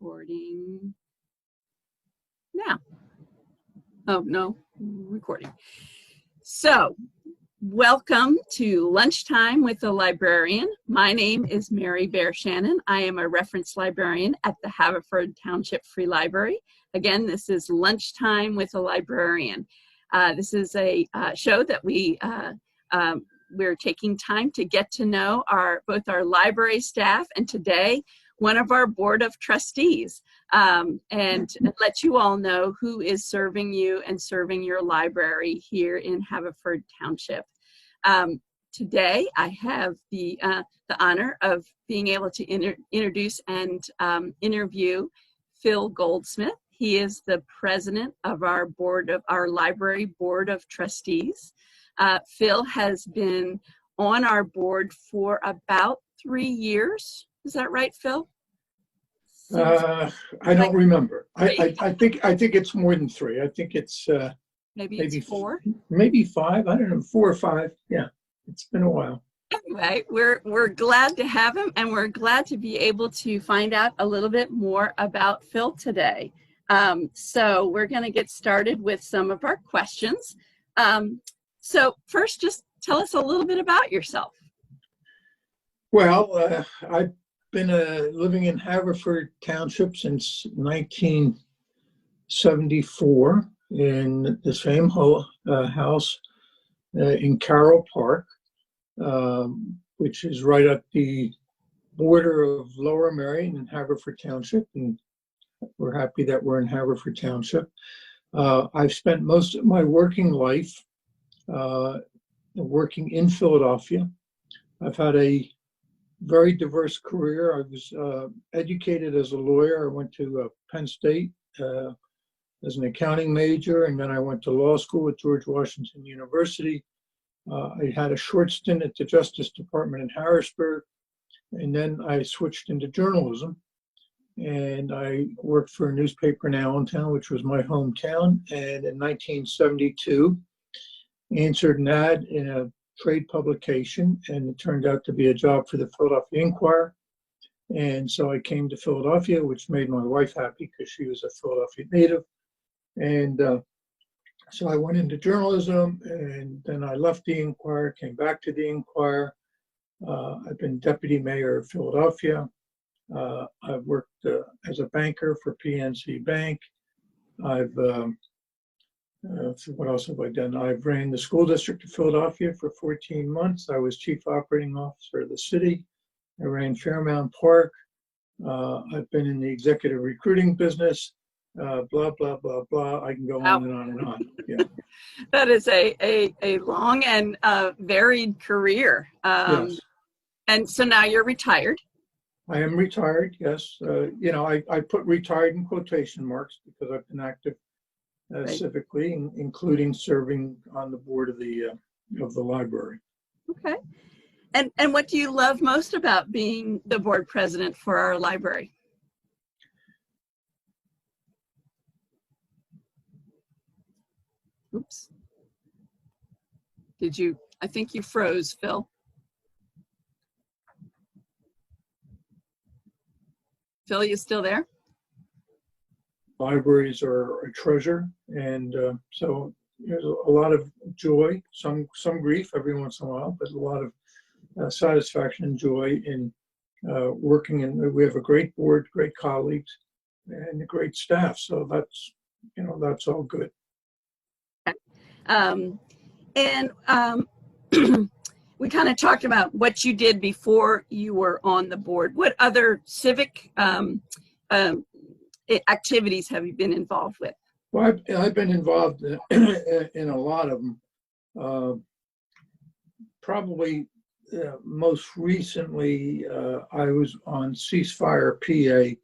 Recording now. Oh, no, recording. So, welcome to Lunchtime with the Librarian. My name is Mary Bear Shannon. I am a reference librarian at the Haverford Township Free Library. Again, this is Lunchtime with the Librarian. This is a show that we're taking time to get to know both our library staff and today one of our board of trustees, and let you all know who is serving you and serving your library here in Haverford Township. Today I have the honor of being able to introduce and interview Phil Goldsmith. He is the president of our library board of trustees. Phil has been on our board for about 3 years. Is that right, Phil? I don't remember. I think it's more than 3. I think it's maybe 4, maybe 5. I don't know, 4 or 5. Yeah, it's been a while. Anyway, we're glad to have him, and we're glad to be able to find out a little bit more about Phil today. So we're going to get started with some of our questions. So first, just tell us a little bit about yourself. Well, I've been living in Haverford Township since 1974 in the same house in Carroll Park, which is right at the border of Lower Merion and Haverford Township, and we're happy that we're in Haverford Township. I've spent most of my working life working in Philadelphia. I've had a very diverse career. I was educated as a lawyer. I went to Penn State as an accounting major, and then I went to law school at George Washington University. I had a short stint at the Justice Department in Harrisburg, and then I switched into journalism. And I worked for a newspaper in Allentown, which was my hometown, and in 1972 answered an ad in a trade publication, and it turned out to be a job for the Philadelphia Inquirer. And so I came to Philadelphia, which made my wife happy because she was a Philadelphia native. And so I went into journalism, and then I left the Inquirer, came back to the Inquirer. I've been deputy mayor of Philadelphia. I've worked as a banker for PNC Bank. What else have I done? I've ran the school district of Philadelphia for 14 months. I was chief operating officer of the city. I ran Fairmount Park. I've been in the executive recruiting business. Blah, blah, blah, blah. I can go on and on and on. Yeah. That is a long and varied career. Yes. And so now you're retired. I am retired, yes. I put retired in quotation marks because I've been active Right. civically, including serving on the board of the library. Okay. And what do you love most about being the board president for our library? Oops. I think you froze, Phil. Phil, you still there? Libraries are a treasure, and so there's a lot of joy, some grief every once in a while, but a lot of satisfaction and joy in working. And we have a great board, great colleagues, and a great staff. So that's all good. We kind of talked about what you did before you were on the board. What other civic activities have you been involved with? Well, I've been involved in a lot of them. Probably most recently, I was on Ceasefire PA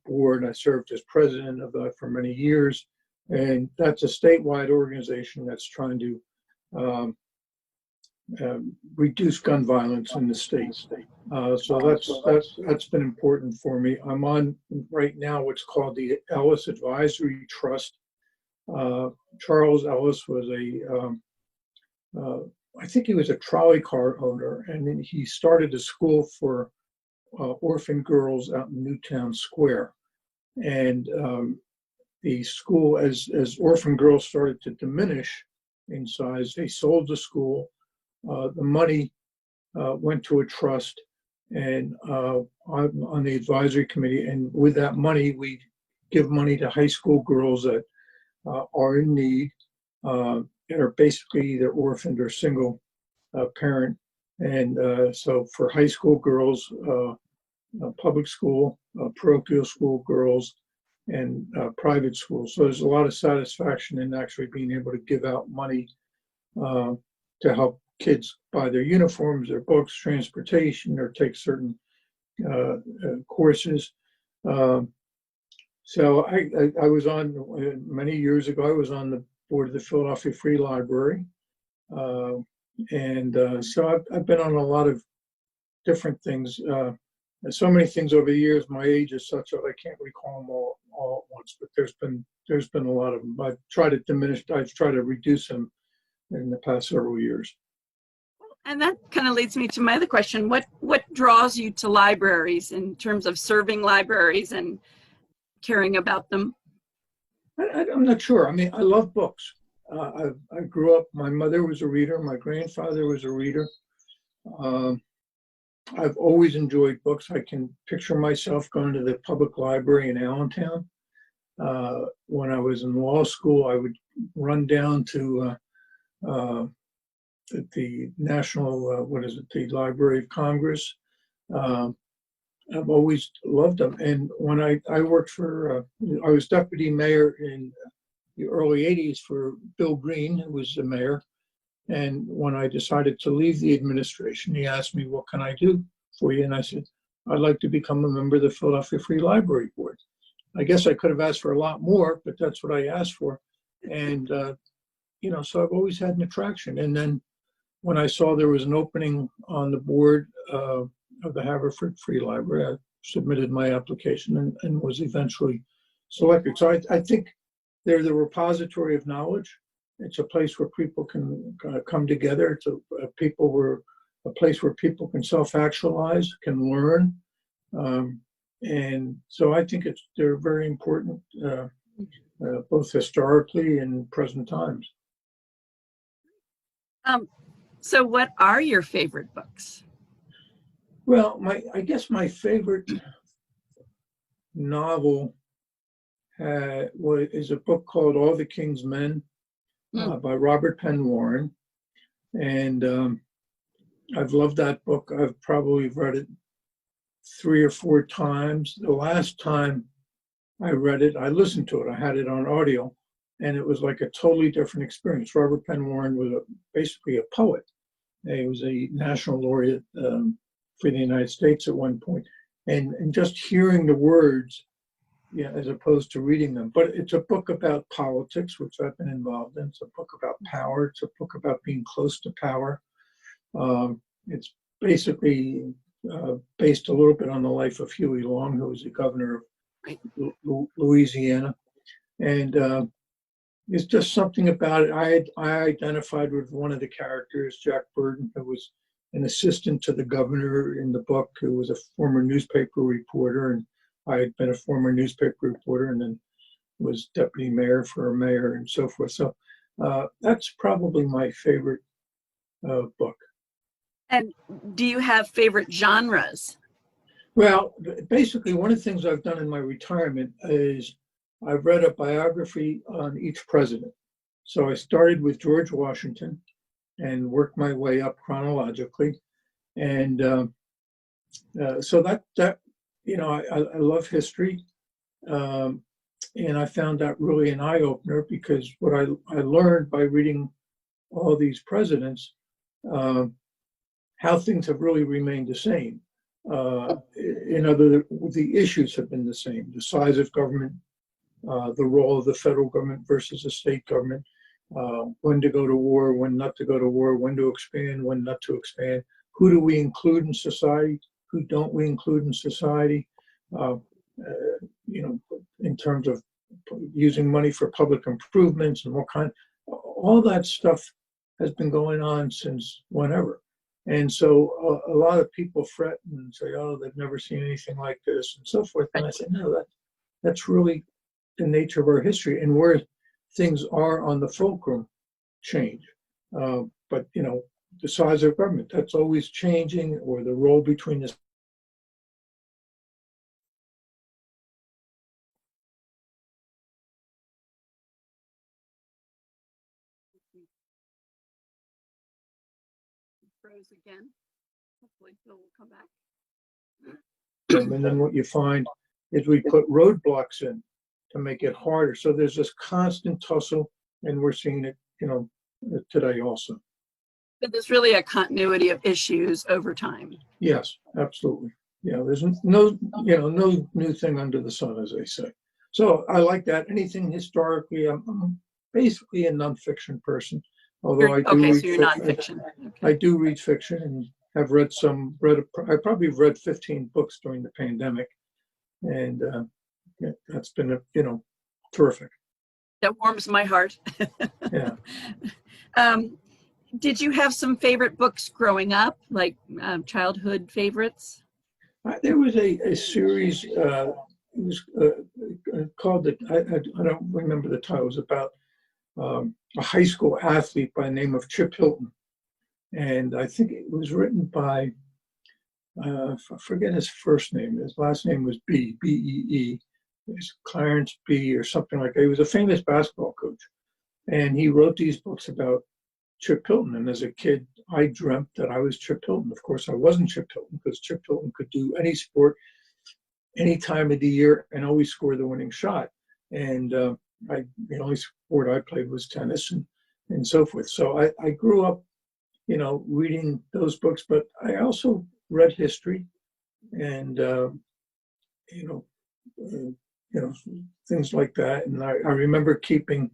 board. I served as president of that for many years, and that's a statewide organization that's trying to reduce gun violence in the state. So that's been important for me. I'm on right now what's called the Ellis Advisory Trust. Charles Ellis was I think he was a trolley car owner, and then he started a school for orphan girls out in Newtown Square. And the school, as orphan girls started to diminish in size, they sold the school. The money went to a trust, and I'm on the advisory committee. And with that money, we give money to high school girls that are in need, and are basically either orphaned or single parent. And so for high school girls, public school, parochial school girls, and private schools. So there's a lot of satisfaction in actually being able to give out money to help kids buy their uniforms, their books, transportation, or take certain courses. So I was on, many years ago, I was on the board of the Philadelphia Free Library. So I've been on a lot of different things. So many things over the years. My age is such that I can't recall them all at once, but there's been a lot of them. I've tried to reduce them in the past several years. And that kind of leads me to my other question. What draws you to libraries in terms of serving libraries and caring about them? I'm not sure. I mean, I love books. I grew up, my mother was a reader, my grandfather was a reader. I've always enjoyed books. I can picture myself going to the public library in Allentown. When I was in law school, I would run down to the National, the Library of Congress. I've always loved them. And when I worked for, I was deputy mayor in the early 80s for Bill Green, who was the mayor. And when I decided to leave the administration, he asked me, what can I do for you? And I said, I'd like to become a member of the Philadelphia Free Library Board. I guess I could have asked for a lot more, but that's what I asked for. And, so I've always had an attraction. And then when I saw there was an opening on the board of the Haverford Free Library, I submitted my application and was eventually selected. So I think they're the repository of knowledge. It's a place where people can come together. It's a place where people can self-actualize, can learn. And so I think they're very important, both historically and present times. So what are your favorite books? Well, I guess my favorite novel is a book called All the King's Men by Robert Penn Warren. And I've loved that book. I've probably read it 3 or 4 times. The last time I read it, I listened to it. I had it on audio, and it was like a totally different experience. Robert Penn Warren was basically a poet. He was a national laureate for the United States at one point. And just hearing the words, as opposed to reading them. But it's a book about politics, which I've been involved in. It's a book about power. It's a book about being close to power. It's basically based a little bit on the life of Huey Long, who was the governor of Louisiana. And it's just something about it. I identified with one of the characters, Jack Burton, who was an assistant to the governor in the book, who was a former newspaper reporter. And I had been a former newspaper reporter and then was deputy mayor for a mayor and so forth. So that's probably my favorite book. And do you have favorite genres? Well, basically, one of the things I've done in my retirement is I've read a biography on each president. So I started with George Washington and worked my way up chronologically. And so that I love history. And I found that really an eye-opener, because what I learned by reading all these presidents, how things have really remained the same. The issues have been the same: the size of government, the role of the federal government versus the state government, when to go to war, when not to go to war, when to expand, when not to expand, who do we include in society, who don't we include in society, in terms of using money for public improvements and all that stuff has been going on since whenever. And so a lot of people fret and say, oh, they've never seen anything like this and so forth. And I said, no, that's really the nature of our history and where things are on the fulcrum change. But, you know, the size of government, that's always changing, or the role between the Froze again. Hopefully Bill will come back. and then what you find is we put roadblocks in to make it harder. So there's this constant tussle, and we're seeing it, you know, today also. But there's really a continuity of issues over time. Yes, absolutely. Yeah, there's no, you know, no new thing under the sun, as they say. So I like that. Anything historically, I'm basically a nonfiction person. Although I do okay, read so you're nonfiction. Okay. I do read fiction and have read I probably read 15 books during the pandemic, and yeah, that's been you know, terrific. That warms my heart. Yeah. Did you have some favorite books growing up, like childhood favorites? There was a series. It was called I don't remember the title. It was about a high school athlete by the name of Chip Hilton. And I think it was written by, I forget his first name. His last name was B-E-E. It's Clarence B. or something like that. He was a famous basketball coach. And he wrote these books about Chip Hilton. And as a kid, I dreamt that I was Chip Hilton. Of course, I wasn't Chip Hilton, because Chip Hilton could do any sport, any time of the year, and always score the winning shot. And the only sport I played was tennis and so forth. So I grew up, you know, reading those books, but I also read history and, things like that. And I remember keeping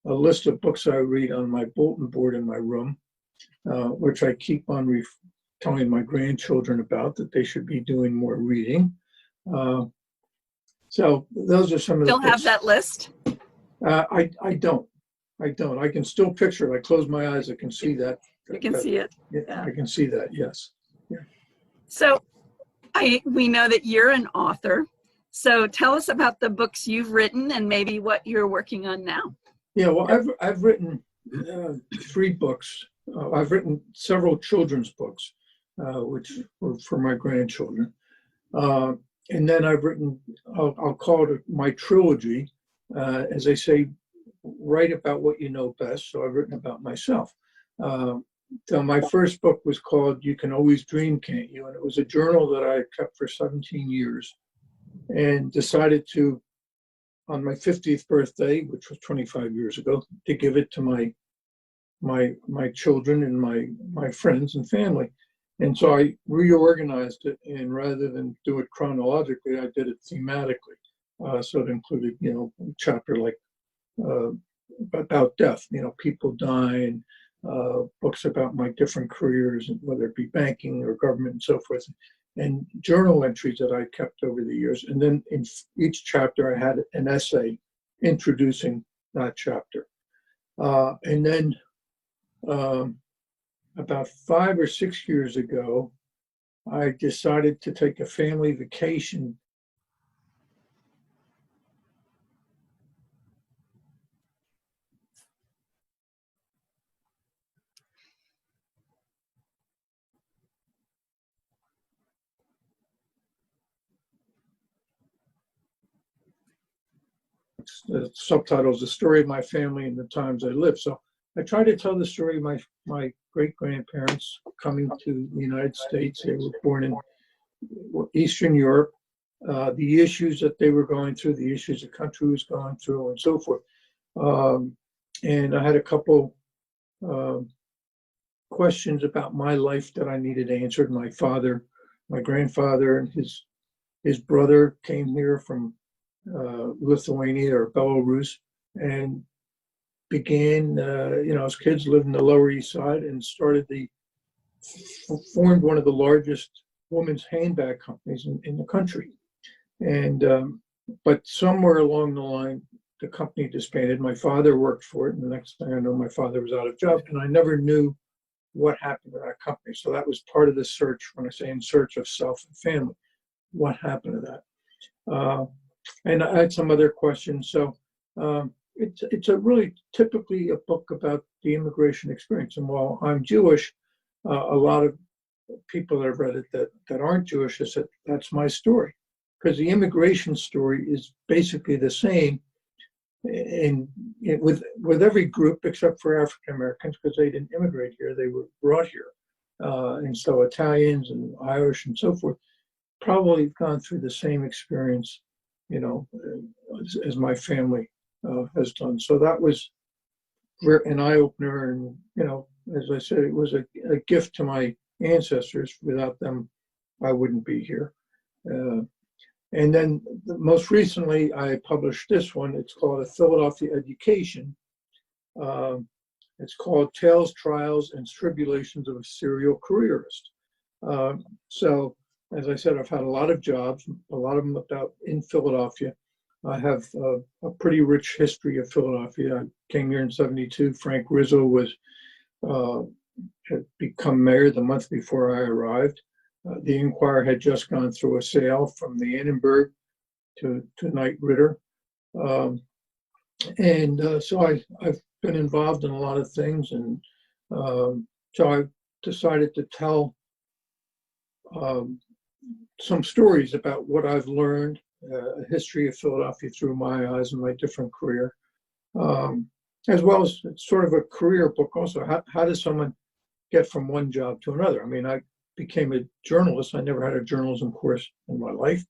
a list of books I read on my bulletin board in my room, which I keep on telling my grandchildren about, that they should be doing more reading. So those are some of the Still have that list? I don't. I can still picture it. I close my eyes, I can see that. You can see it. Yeah, I can see that, yes. Yeah. So we know that you're an author. So tell us about the books you've written and maybe what you're working on now. Yeah, well, I've written 3 books. I've written several children's books, which were for my grandchildren. And then I've written, I'll call it my trilogy. As they say, write about what you know best. So I've written about myself. So my first book was called You Can Always Dream, Can't You? And it was a journal that I kept for 17 years and decided to, on my 50th birthday, which was 25 years ago, to give it to my children and my friends and family. And so I reorganized it, and rather than do it chronologically, I did it thematically. So it included, you know, a chapter like about death, you know, people dying, books about my different careers, whether it be banking or government and so forth, and journal entries that I kept over the years. And then in each chapter, I had an essay introducing that chapter. And then about 5 or 6 years ago, I decided to take a family vacation. The subtitle is The Story of My Family and the Times I Lived. So I try to tell the story of my great-grandparents coming to the United States. They were born in Eastern Europe, the issues that they were going through, the issues the country was going through, and so forth. And I had a couple questions about my life that I needed answered. My grandfather and his brother came here from Lithuania or Belarus, and began, as kids, lived in the Lower East Side and formed one of the largest women's handbag companies in the country. And but somewhere along the line, the company disbanded. My father worked for it, and the next thing I know, my father was out of job, and I never knew what happened to that company. So that was part of the search. When I say in search of self and family, what happened to that? And I had some other questions. So it's a really typically a book about the immigration experience. And while I'm Jewish, a lot of people that have read it that aren't Jewish have said that's my story, because the immigration story is basically the same with every group except for African Americans, because they didn't immigrate here, they were brought here. And so Italians and Irish and so forth probably have gone through the same experience, as my family has done. So that was an eye-opener, and as I said, it was a gift to my ancestors. Without them, I wouldn't be here. And then most recently, I published this one. It's called A Philadelphia Education. It's called Tales, Trials, and Tribulations of a Serial Careerist. So, as I said, I've had a lot of jobs, a lot of them about in Philadelphia. I have a pretty rich history of Philadelphia. I came here in '72. Frank Rizzo had become mayor the month before I arrived. The Inquirer had just gone through a sale from the Annenberg to Knight Ritter. So I've been involved in a lot of things. And so I decided to tell some stories about what I've learned, a history of Philadelphia through my eyes and my different career, as well as it's sort of a career book also. How does someone get from one job to another? I mean, I became a journalist. I never had a journalism course in my life.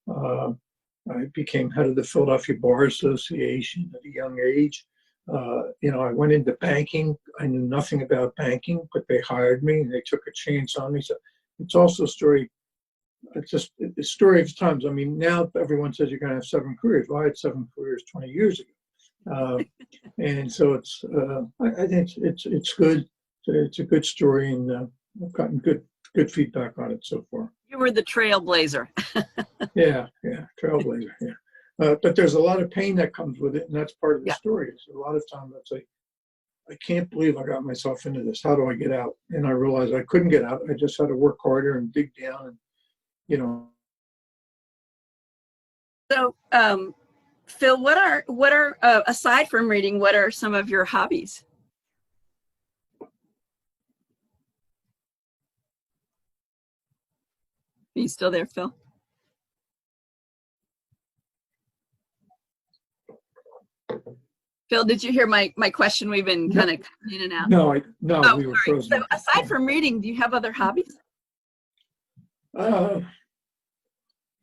I became head of the Philadelphia Bar Association at a young age. I went into banking. I knew nothing about banking, but they hired me and they took a chance on me. So it's also a story. It's just a story of times. I mean, now everyone says you're going to have 7 careers. Well, I had 7 careers 20 years ago. And so it's, I think it's good. It's a good story, and I've gotten good feedback on it so far. You were the trailblazer. Yeah, trailblazer, yeah. But there's a lot of pain that comes with it, and that's part of the story. It's a lot of times that's like, I can't believe I got myself into this. How do I get out? And I realized I couldn't get out. I just had to work harder and dig down, and So, Phil, what are aside from reading, what are some of your hobbies? Are you still there, Phil? Phil, did you hear my question? We've been kind of in and out. No, we were frozen. So aside from reading, do you have other hobbies? Not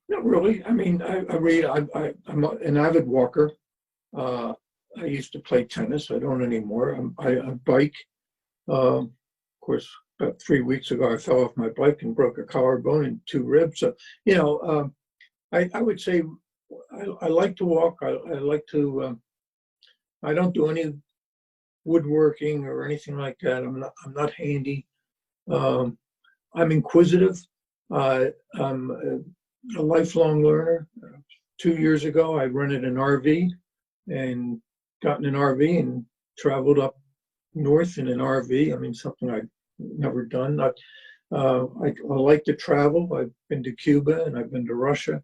really. I mean, I read. I'm an avid walker. I used to play tennis. I don't anymore. I bike. Of course, about 3 weeks ago, I fell off my bike and broke a collarbone and 2 ribs. So, I would say I like to walk. I like to. I don't do any woodworking or anything like that. I'm not handy. I'm inquisitive. I'm a lifelong learner. 2 years ago, I rented an RV and got in an RV and traveled up north in an RV. I mean, something I've never done. I like to travel. I've been to Cuba and I've been to Russia.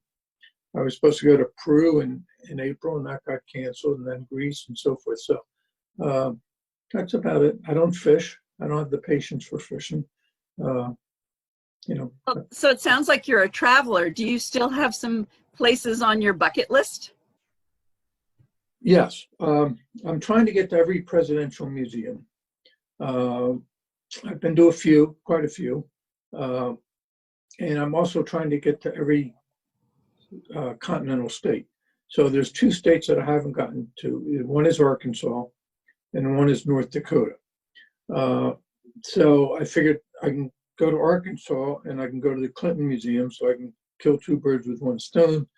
I was supposed to go to Peru in April, and that got canceled, and then Greece and so forth. So that's about it. I don't fish. I don't have the patience for fishing. So it sounds like you're a traveler. Do you still have some places on your bucket list? Yes. I'm trying to get to every presidential museum. I've been to quite a few. And I'm also trying to get to every continental state. So there's 2 states that I haven't gotten to. One is Arkansas and one is North Dakota. So I figured I can go to Arkansas and I can go to the Clinton Museum, so I can kill 2 birds with 1 stone.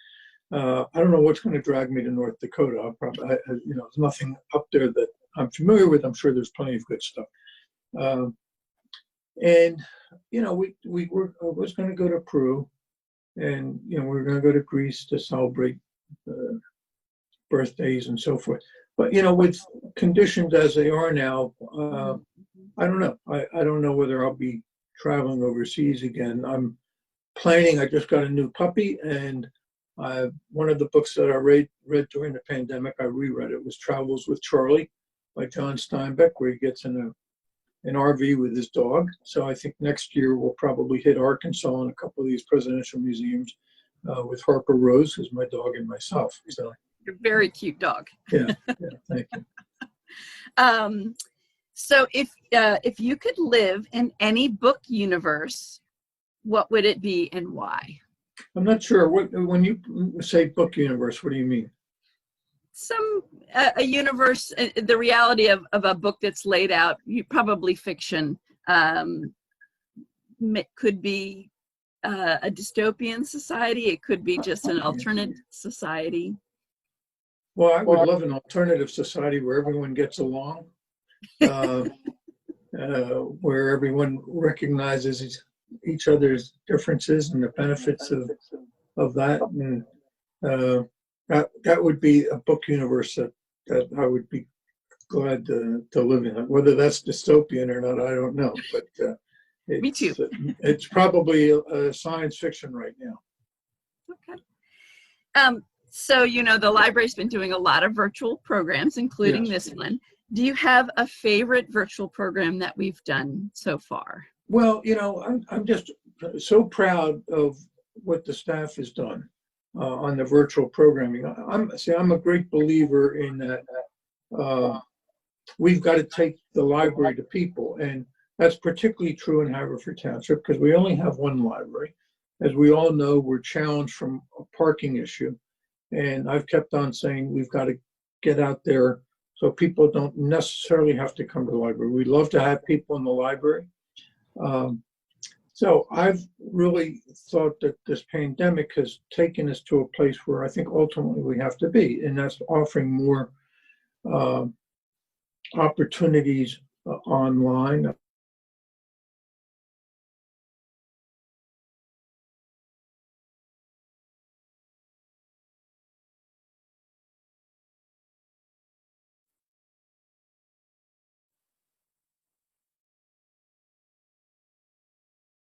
I don't know what's going to drag me to North Dakota. I'll probably, there's nothing up there that I'm familiar with. I'm sure there's plenty of good stuff. And I was going to go to Peru, and we were going to go to Greece to celebrate birthdays and so forth. But with conditions as they are now, I don't know. I don't know whether I'll be traveling overseas again. I'm planning. I just got a new puppy, and one of the books that I read during the pandemic, I reread it, was Travels with Charlie by John Steinbeck, where he gets in an RV with his dog. So I think next year we'll probably hit Arkansas and a couple of these presidential museums with Harper Rose, who's my dog, and myself. So You're a very cute dog. yeah, thank you. So if you could live in any book universe, what would it be and why? I'm not sure. When you say book universe, what do you mean? A universe, the reality of a book that's laid out, probably fiction. Could be a dystopian society. It could be just an alternate society. Well, I would love an alternative society where everyone gets along, where everyone recognizes each other's differences and the benefits of that. And that would be a book universe that I would be glad to live in. Whether that's dystopian or not, I don't know. But Me too. It's probably a science fiction right now. Okay. So, the library's been doing a lot of virtual programs, including this one. Do you have a favorite virtual program that we've done so far? Well, I'm just so proud of what the staff has done on the virtual programming. I'm a great believer in that we've got to take the library to people, and that's particularly true in Haverford Township because we only have one library. As we all know, we're challenged from a parking issue, and I've kept on saying we've got to get out there so people don't necessarily have to come to the library. We love to have people in the library. So I've really thought that this pandemic has taken us to a place where I think ultimately we have to be, and that's offering more opportunities online.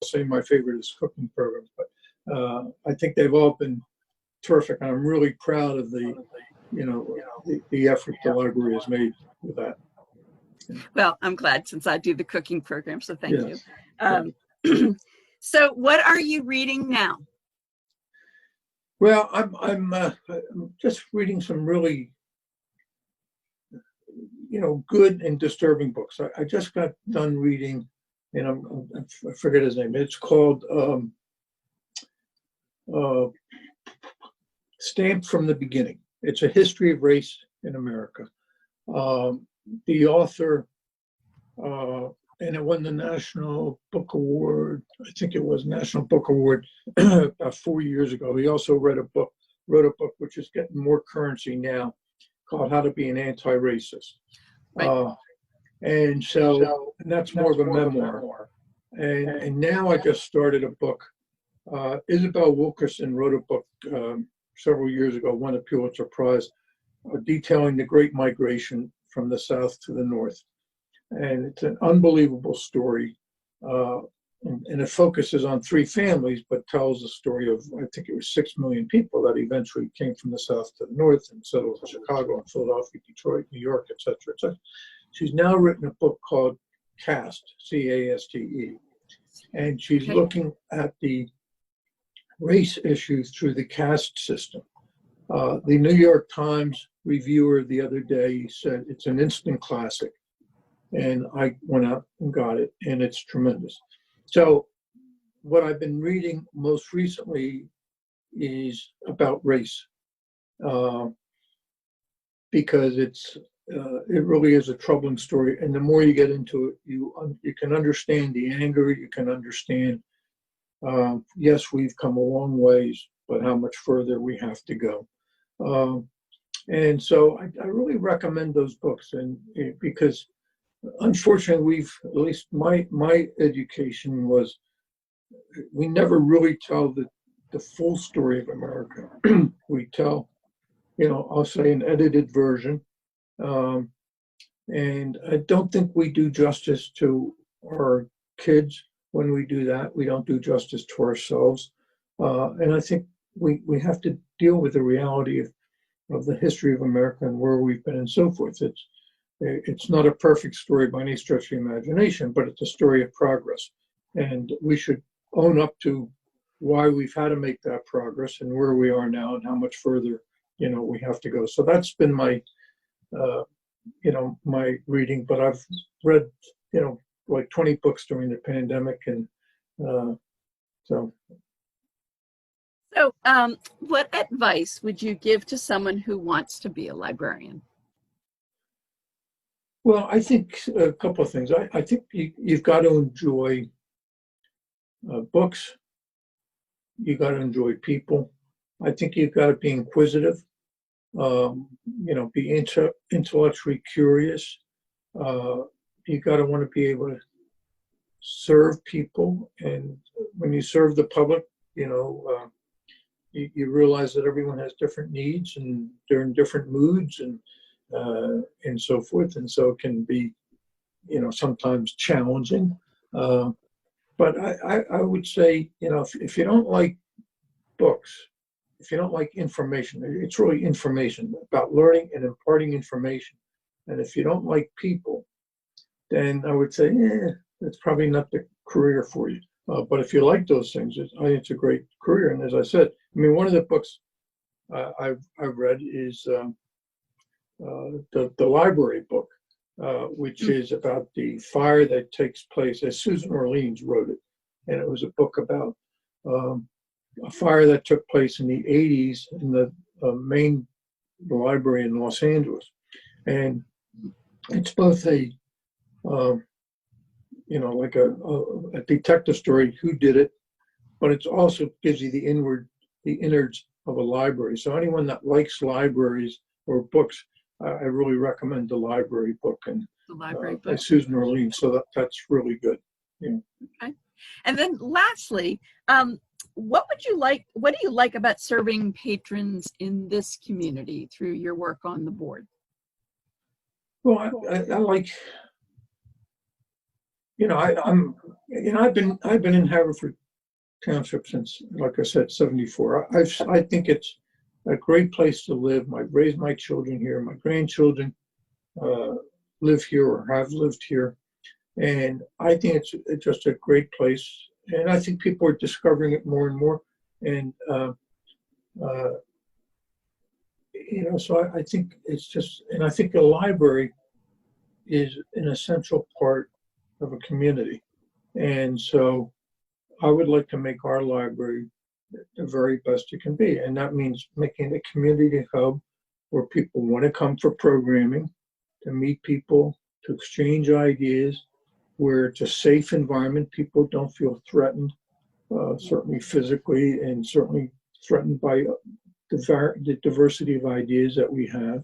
Say my favorite is cooking programs, but I think they've all been terrific, and I'm really proud of the effort the library has made with that. Well, I'm glad since I do the cooking program, so thank you. So what are you reading now? Well, I'm just reading some really good and disturbing books. I just got done reading, and I forget his name. It's called Stamped from the Beginning. It's a history of race in America. The author, and it won the National Book Award. I think it was National Book Award about 4 years ago. He also wrote a book which is getting more currency now, called How to Be an Anti-Racist. Right. And that's more of a memoir. And now I just started a book. Isabel Wilkerson wrote a book several years ago, won a Pulitzer Prize, detailing the Great Migration from the South to the North. And it's an unbelievable story. And it focuses on 3 families, but tells the story of, I think it was 6 million people that eventually came from the South to the North and settled in Chicago and Philadelphia, Detroit, New York, et cetera, et cetera. She's now written a book called Caste, C-A-S-T-E. And she's looking at the race issue through the caste system. The New York Times reviewer the other day said it's an instant classic. And I went out and got it, and it's tremendous. So what I've been reading most recently is about race, because it really is a troubling story. And the more you get into it, you can understand the anger, you can understand, yes, we've come a long ways, but how much further we have to go. And so I really recommend those books, and because unfortunately, at least my education was, we never really tell the full story of America. We tell, I'll say an edited version. And I don't think we do justice to our kids when we do that. We don't do justice to ourselves. And I think we have to deal with the reality of the history of America and where we've been and so forth. It's not a perfect story by any stretch of the imagination, but it's a story of progress. And we should own up to why we've had to make that progress and where we are now and how much further, we have to go. So that's been my, my reading, but I've read, like 20 books during the pandemic. And so. So what advice would you give to someone who wants to be a librarian? Well, I think a couple of things. I think you've got to enjoy books. You got to enjoy people. I think you've got to be inquisitive. Be intellectually curious. You got to want to be able to serve people, and when you serve the public, you realize that everyone has different needs and they're in different moods and so forth, and so it can be, sometimes challenging. But I would say, if you don't like books, if you don't like information, it's really information about learning and imparting information. And if you don't like people, then I would say, it's probably not the career for you. But if you like those things, I think it's a great career. And as I said, one of the books I've read is the library book, which is about the fire that takes place, as Susan Orleans wrote it. And it was a book about a fire that took place in the 80s in the main library in Los Angeles. And it's both like a detective story, who did it, but it also gives you the innards of a library. So anyone that likes libraries or books, I really recommend the library book and The library by book. Susan Orleans. So that's really good. Okay. And then lastly, what do you like about serving patrons in this community through your work on the board? Well, I like, I've been in Haverford Township since, like I said, 74. I think it's a great place to live. I raised my children here. My grandchildren live here or have lived here. And I think it's just a great place. And I think people are discovering it more and more. And, so I think it's just, and I think a library is an essential part of a community. And so I would like to make our library the very best it can be. And that means making a community hub where people want to come for programming, to meet people, to exchange ideas, where it's a safe environment. People don't feel threatened, certainly physically, and certainly threatened by the diversity of ideas that we have.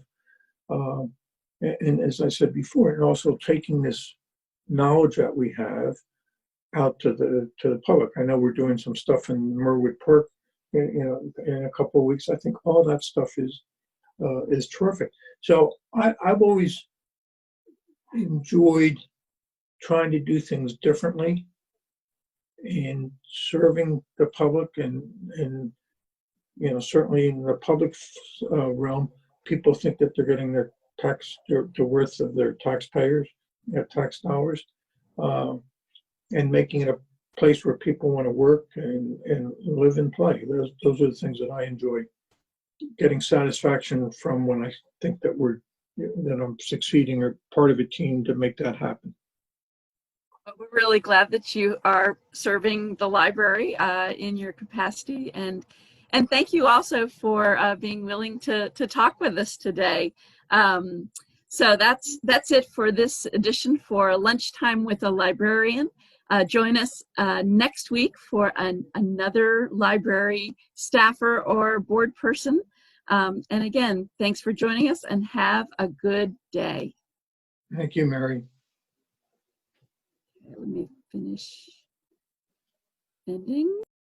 And as I said before, and also taking this knowledge that we have out to the public. I know we're doing some stuff in Merwood Park, in a couple of weeks. I think all that stuff is terrific. So I've always enjoyed trying to do things differently and serving the public, and certainly in the public realm, people think that they're getting their the worth of their taxpayers, tax dollars, and making it a place where people want to work and live and play. Those are the things that I enjoy getting satisfaction from, when I think that I'm succeeding or part of a team to make that happen. We're really glad that you are serving the library in your capacity, and thank you also for being willing to talk with us today. So that's it for this edition for Lunchtime with a Librarian. Join us next week for another library staffer or board person. And again, thanks for joining us, and have a good day. Thank you, Mary. Let me finish ending.